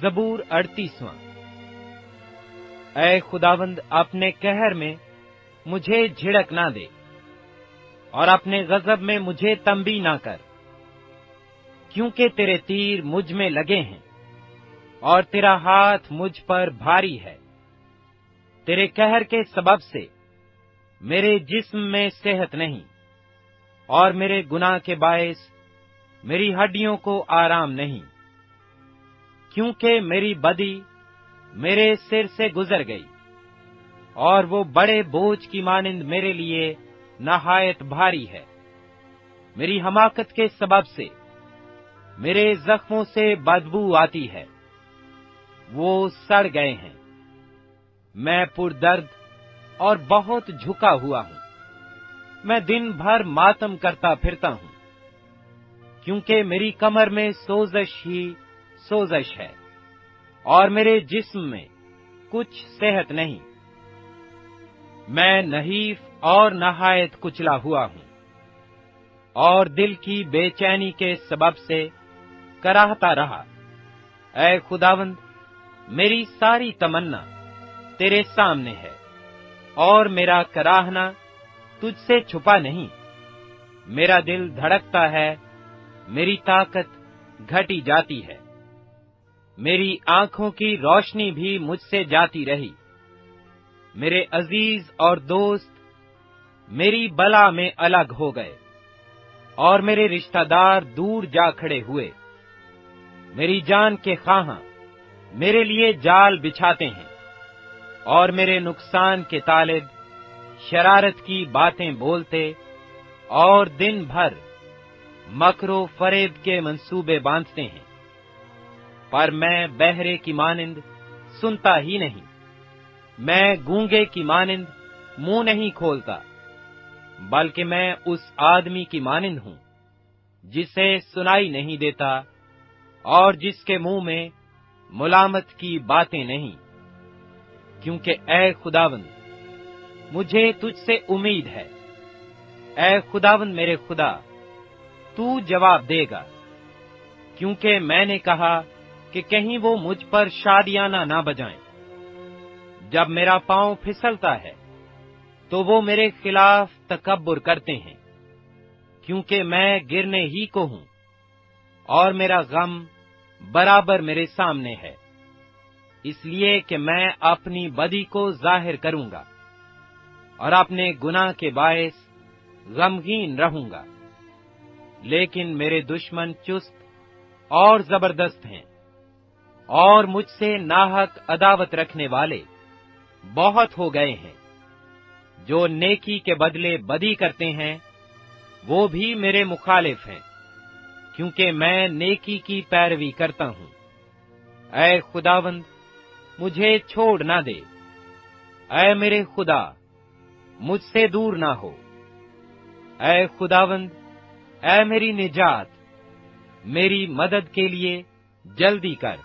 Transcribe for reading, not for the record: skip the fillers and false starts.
زبور 38واں۔ اے خداوند، اپنے قہر میں مجھے جھڑک نہ دے اور اپنے غضب میں مجھے تنبیہ نہ کر، کیونکہ تیرے تیر مجھ میں لگے ہیں اور تیرا ہاتھ مجھ پر بھاری ہے۔ تیرے قہر کے سبب سے میرے جسم میں صحت نہیں، اور میرے گناہ کے باعث میری ہڈیوں کو آرام نہیں، کیونکہ میری بدی میرے سر سے گزر گئی، اور وہ بڑے بوجھ کی مانند میرے لیے نہایت بھاری ہے۔ میری حماقت کے سبب سے میرے زخموں سے بدبو آتی ہے، وہ سڑ گئے ہیں۔ میں پردرد اور بہت جھکا ہوا ہوں، میں دن بھر ماتم کرتا پھرتا ہوں، کیونکہ میری کمر میں سوزش ہی سوزش ہے، اور میرے جسم میں کچھ صحت نہیں۔ میں نحیف اور نہایت کچلا ہوا ہوں، اور دل کی بے چینی کے سبب سے کراہتا رہا۔ اے خداوند، میری ساری تمنا تیرے سامنے ہے، اور میرا کراہنا تجھ سے چھپا نہیں۔ میرا دل دھڑکتا ہے، میری طاقت گھٹی جاتی ہے، میری آنکھوں کی روشنی بھی مجھ سے جاتی رہی۔ میرے عزیز اور دوست میری بلا میں الگ ہو گئے، اور میرے رشتہ دار دور جا کھڑے ہوئے۔ میری جان کے خواہاں میرے لیے جال بچھاتے ہیں، اور میرے نقصان کے طالب شرارت کی باتیں بولتے اور دن بھر مکر و فریب کے منصوبے باندھتے ہیں۔ پر میں بہرے کی مانند سنتا ہی نہیں، میں گونگے کی مانند منہ نہیں کھولتا، بلکہ میں اس آدمی کی مانند ہوں جسے سنائی نہیں دیتا، اور جس کے منہ میں ملامت کی باتیں نہیں۔ کیونکہ اے خداوند، مجھے تجھ سے امید ہے۔ اے خداوند میرے خدا، تو جواب دے گا، کیونکہ میں نے کہا کہ کہیں وہ مجھ پر شادیانہ نہ بجائیں۔ جب میرا پاؤں پھسلتا ہے تو وہ میرے خلاف تکبر کرتے ہیں، کیونکہ میں گرنے ہی کو ہوں، اور میرا غم برابر میرے سامنے ہے، اس لیے کہ میں اپنی بدی کو ظاہر کروں گا، اور اپنے گناہ کے باعث غمگین رہوں گا۔ لیکن میرے دشمن چست اور زبردست ہیں، اور مجھ سے ناحق عداوت رکھنے والے بہت ہو گئے ہیں۔ جو نیکی کے بدلے بدی کرتے ہیں وہ بھی میرے مخالف ہیں، کیونکہ میں نیکی کی پیروی کرتا ہوں۔ اے خداوند، مجھے چھوڑ نہ دے۔ اے میرے خدا، مجھ سے دور نہ ہو۔ اے خداوند، اے میری نجات، میری مدد کے لیے جلدی کر۔